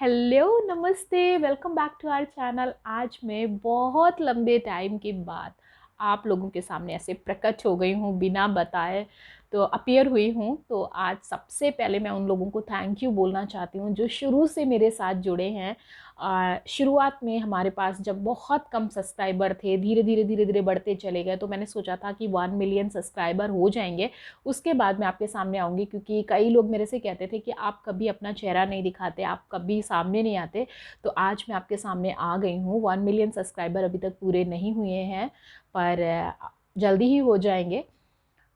Hello, नमस्ते, welcome back to our channel. आज मैं बहुत लंबे टाइम के बाद आप लोगों के सामने ऐसे प्रकट हो गई हूँ, बिना बताए तो अपीयर हुई हूँ। तो आज सबसे पहले मैं उन लोगों को थैंक यू बोलना चाहती हूँ जो शुरू से मेरे साथ जुड़े हैं। शुरुआत में हमारे पास जब बहुत कम सब्सक्राइबर थे, धीरे धीरे धीरे धीरे बढ़ते चले गए, तो मैंने सोचा था कि 1 मिलियन सब्सक्राइबर हो जाएंगे उसके बाद मैं आपके सामने आऊँगी। क्योंकि कई लोग मेरे से कहते थे कि आप कभी अपना चेहरा नहीं दिखाते, आप कभी सामने नहीं आते। तो आज मैं आपके सामने आ गई हूँ। 1 मिलियन सब्सक्राइबर अभी तक पूरे नहीं हुए हैं, पर जल्दी ही हो जाएंगे।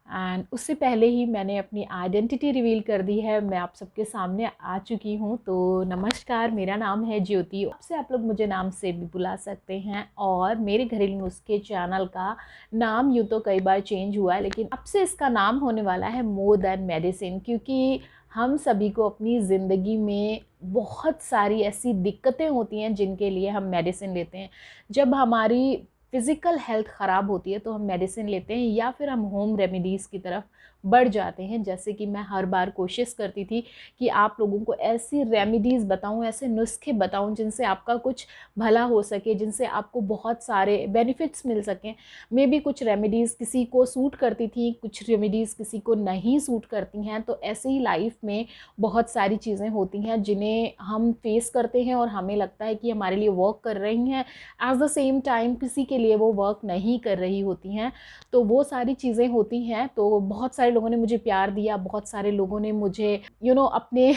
एंड उससे पहले ही मैंने अपनी आइडेंटिटी रिवील कर दी है, मैं आप सबके सामने आ चुकी हूँ। तो नमस्कार, मेरा नाम है ज्योति। आपसे आप लोग मुझे नाम से भी बुला सकते हैं। और मेरे घरेलू नुस्खे चैनल का नाम यूँ तो कई बार चेंज हुआ है, लेकिन अब से इसका नाम होने वाला है मोर देन मेडिसिन। क्योंकि हम सभी को अपनी ज़िंदगी में बहुत सारी ऐसी दिक्कतें होती हैं जिनके लिए हम मेडिसिन लेते हैं। जब हमारी फ़िज़िकल हेल्थ ख़राब होती है तो हम मेडिसिन लेते हैं, या फिर हम होम रेमेडीज़ की तरफ बढ़ जाते हैं। जैसे कि मैं हर बार कोशिश करती थी कि आप लोगों को ऐसी रेमेडीज़ बताऊं, ऐसे नुस्खे बताऊं जिनसे आपका कुछ भला हो सके, जिनसे आपको बहुत सारे बेनिफिट्स मिल सकें। मे बी कुछ रेमेडीज़ किसी को सूट करती थी, कुछ रेमेडीज़ किसी को नहीं सूट करती हैं। तो ऐसे ही लाइफ में बहुत सारी चीज़ें होती हैं जिन्हें हम फेस करते हैं और हमें लगता है कि हमारे लिए वर्क कर रही हैं, एट द सेम टाइम किसी के लिए वो वर्क नहीं कर रही होती हैं। तो वो सारी चीज़ें होती हैं। तो बहुत सारे लोगों ने मुझे प्यार दिया, बहुत सारे लोगों ने मुझे अपने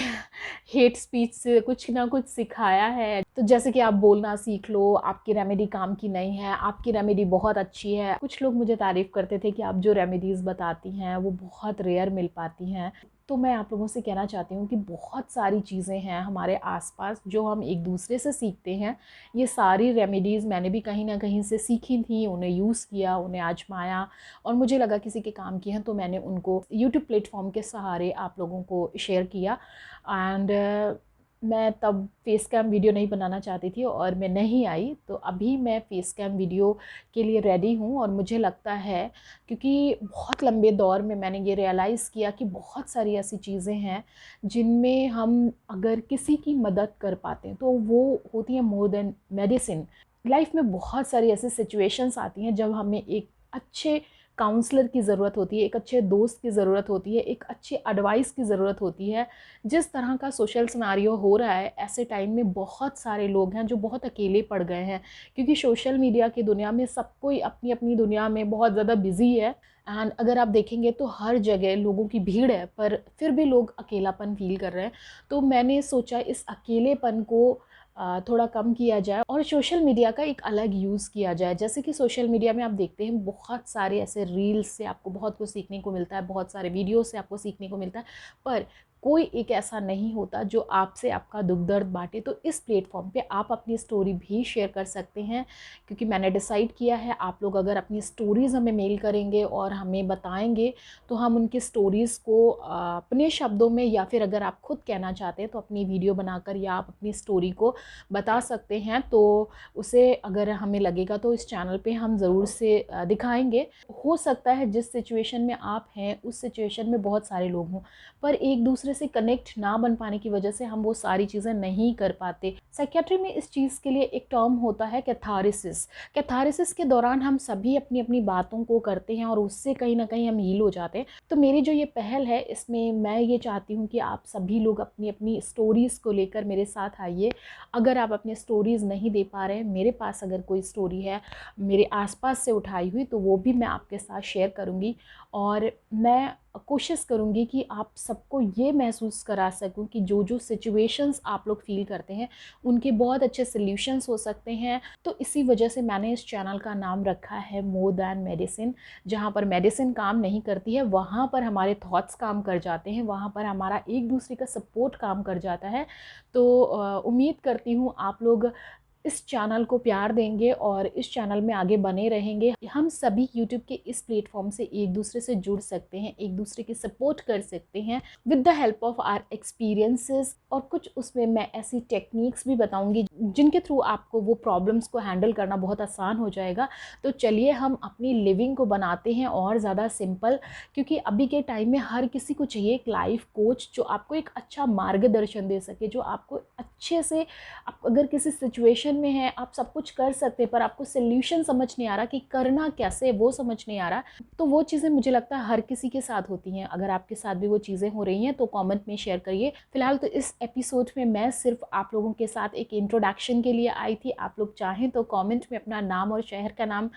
हेट स्पीच से कुछ ना कुछ सिखाया है। तो जैसे कि आप बोलना सीख लो, आपकी रेमेडी काम की नहीं है, आपकी रेमेडी बहुत अच्छी है। कुछ लोग मुझे तारीफ़ करते थे कि आप जो रेमेडीज़ बताती हैं वो बहुत रेयर मिल पाती हैं। तो मैं आप लोगों से कहना चाहती हूँ कि बहुत सारी चीज़ें हैं हमारे आसपास जो हम एक दूसरे से सीखते हैं। ये सारी रेमेडीज़ मैंने भी कहीं ना कहीं से सीखी थी, उन्हें यूज़ किया, उन्हें आजमाया, और मुझे लगा किसी के काम की हैं तो मैंने उनको यूट्यूब प्लेटफॉर्म के सहारे आप लोगों को शेयर किया। एंड मैं तब फेस कैम वीडियो नहीं बनाना चाहती थी और मैं नहीं आई। तो अभी मैं फेस कैम वीडियो के लिए रेडी हूँ। और मुझे लगता है, क्योंकि बहुत लंबे दौर में मैंने ये रियलाइज़ किया कि बहुत सारी ऐसी चीज़ें हैं जिनमें हम अगर किसी की मदद कर पाते हैं तो वो होती है मोर देन मेडिसिन। लाइफ में बहुत सारी ऐसी सिचुएशंस आती हैं जब हमें एक अच्छे काउंसलर की ज़रूरत होती है, एक अच्छे दोस्त की ज़रूरत होती है, एक अच्छी एडवाइस की ज़रूरत होती है। जिस तरह का सोशल सिनेरियो हो रहा है, ऐसे टाइम में बहुत सारे लोग हैं जो बहुत अकेले पड़ गए हैं। क्योंकि सोशल मीडिया की दुनिया में सब कोई अपनी अपनी दुनिया में बहुत ज़्यादा बिजी है। एंड अगर आप देखेंगे तो हर जगह लोगों की भीड़ है, पर फिर भी लोग अकेलापन फील कर रहे हैं। तो मैंने सोचा इस अकेलेपन को थोड़ा कम किया जाए और सोशल मीडिया का एक अलग यूज़ किया जाए। जैसे कि सोशल मीडिया में आप देखते हैं बहुत सारे ऐसे रील्स से आपको बहुत कुछ सीखने को मिलता है, बहुत सारे वीडियो से आपको सीखने को मिलता है, पर कोई एक ऐसा नहीं होता जो आपसे आपका दुख दर्द बांटे। तो इस प्लेटफॉर्म पे आप अपनी स्टोरी भी शेयर कर सकते हैं। क्योंकि मैंने डिसाइड किया है, आप लोग अगर अपनी स्टोरीज़ हमें मेल करेंगे और हमें बताएंगे तो हम उनकी स्टोरीज़ को अपने शब्दों में, या फिर अगर आप खुद कहना चाहते हैं तो अपनी वीडियो बनाकर या आप अपनी स्टोरी को बता सकते हैं। तो उसे अगर हमें लगेगा तो इस चैनल पे हम ज़रूर से दिखाएंगे। हो सकता है जिस सिचुएशन में आप हैं उस सिचुएशन में बहुत सारे लोग हों, पर एक दूसरे से कनेक्ट ना बन पाने की वजह से हम वो सारी चीज़ें नहीं कर पाते। साइकियाट्री में इस चीज़ के लिए एक टर्म होता है कैथारिसिस। कैथारिसिस के दौरान हम सभी अपनी अपनी बातों को करते हैं और उससे कहीं ना कहीं हम हील हो जाते हैं। तो मेरी जो ये पहल है, इसमें मैं ये चाहती हूँ कि आप सभी लोग अपनी अपनी स्टोरीज़ को लेकर मेरे साथ आइए। अगर आप अपनी स्टोरीज़ नहीं दे पा रहे हैं, मेरे पास अगर कोई स्टोरी है मेरे आसपास से उठाई हुई, तो वो भी मैं आपके साथ शेयर करूँगी। और मैं कोशिश करूँगी कि आप सबको ये महसूस करा सकूँ कि जो जो सिचुएशंस आप लोग फील करते हैं उनके बहुत अच्छे सल्यूशंस हो सकते हैं। तो इसी वजह से मैंने इस चैनल का नाम रखा है मोर दैन मेडिसिन। जहाँ पर मेडिसिन काम नहीं करती है वहाँ पर हमारे थॉट्स काम कर जाते हैं, वहाँ पर हमारा एक दूसरे का सपोर्ट काम कर जाता है। तो उम्मीद करती हूँ आप लोग इस चैनल को प्यार देंगे और इस चैनल में आगे बने रहेंगे। हम सभी यूट्यूब के इस प्लेटफॉर्म से एक दूसरे से जुड़ सकते हैं, एक दूसरे की सपोर्ट कर सकते हैं with the help of our experiences. और कुछ उसमें मैं ऐसी टेक्निक्स भी बताऊंगी जिनके थ्रू आपको वो प्रॉब्लम्स को हैंडल करना बहुत आसान हो जाएगा। तो चलिए हम अपनी लिविंग को बनाते हैं और ज़्यादा सिंपल, क्योंकि अभी के टाइम में हर किसी को चाहिए एक लाइफ कोच जो आपको एक अच्छा मार्गदर्शन दे सके, जो आपको अच्छे से, आप अगर किसी सिचुएशन में है, आप सब कुछ कर सकते हैं पर आपको सोल्यूशन समझ नहीं आ रहा कि करना कैसे, वो समझ नहीं आ रहा, तो वो चीज़ें मुझे लगता है हर किसी के साथ होती हैं। अगर आपके साथ भी वो चीज़ें हो रही हैं तो कमेंट में शेयर करिए। फिलहाल तो इस एपिसोड में मैं सिर्फ आप लोगों के साथ एक इंट्रोडक्शन के लिए आई थी। आप लोग चाहें तो कमेंट में अपना नाम और शहर का नाम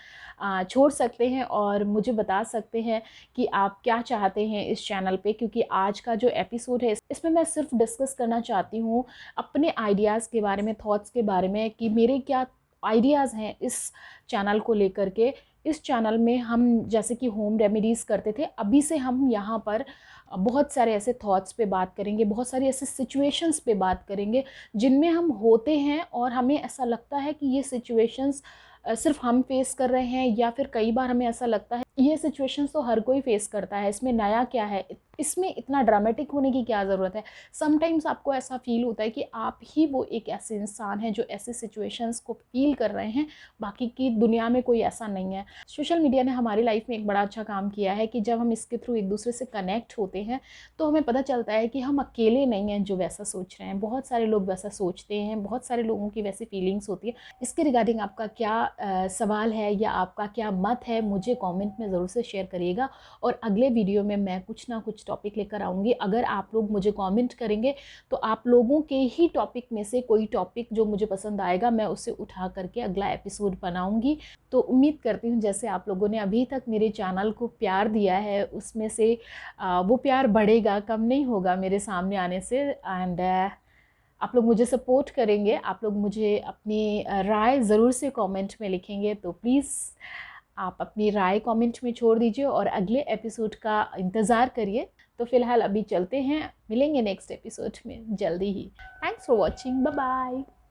छोड़ सकते हैं और मुझे बता सकते हैं कि आप क्या चाहते हैं इस चैनल पे, क्योंकि आज का जो एपिसोड है इसमें मैं सिर्फ डिस्कस करना चाहती हूँ अपने आइडियाज़ के बारे में, थॉट्स के बारे में, कि मेरे क्या आइडियाज़ हैं इस चैनल को लेकर के। इस चैनल में हम जैसे कि होम रेमेडीज़ करते थे, अभी से हम यहाँ पर बहुत सारे ऐसे थॉट्स पे बात करेंगे, बहुत सारी ऐसे सिचुएशंस पे बात करेंगे जिनमें हम होते हैं और हमें ऐसा लगता है कि ये सिचुएशंस सिर्फ हम फेस कर रहे हैं, या फिर कई बार हमें ऐसा लगता है ये सिचुएशंस तो हर कोई फेस करता है, इसमें नया क्या है, इसमें इतना ड्रामेटिक होने की क्या ज़रूरत है। समटाइम्स आपको ऐसा फील होता है कि आप ही वो एक ऐसे इंसान हैं जो ऐसे सिचुएशंस को फील कर रहे हैं, बाकी की दुनिया में कोई ऐसा नहीं है। सोशल मीडिया ने हमारी लाइफ में एक बड़ा अच्छा काम किया है कि जब हम इसके थ्रू एक दूसरे से कनेक्ट होते हैं तो हमें पता चलता है कि हम अकेले नहीं हैं जो वैसा सोच रहे हैं। बहुत सारे लोग वैसा सोचते हैं, बहुत सारे लोगों की वैसी फीलिंग्स होती है। इसके रिगार्डिंग आपका क्या सवाल है या आपका क्या मत है, मुझे कमेंट में ज़रूर से शेयर करिएगा। और अगले वीडियो में मैं कुछ ना कुछ टॉपिक लेकर आऊँगी। अगर आप लोग मुझे कमेंट करेंगे तो आप लोगों के ही टॉपिक में से कोई टॉपिक जो मुझे पसंद आएगा मैं उसे उठा करके अगला एपिसोड बनाऊँगी। तो उम्मीद करती हूँ जैसे आप लोगों ने अभी तक मेरे चैनल को प्यार दिया है उसमें से वो प्यार बढ़ेगा, कम नहीं होगा मेरे सामने आने से। एंड आप लोग मुझे सपोर्ट करेंगे, आप लोग मुझे अपनी राय ज़रूर से कमेंट में लिखेंगे। तो प्लीज़ आप अपनी राय कमेंट में छोड़ दीजिए और अगले एपिसोड का इंतज़ार करिए। तो फिलहाल अभी चलते हैं, मिलेंगे नेक्स्ट एपिसोड में जल्दी ही। Thanks for watching, bye bye.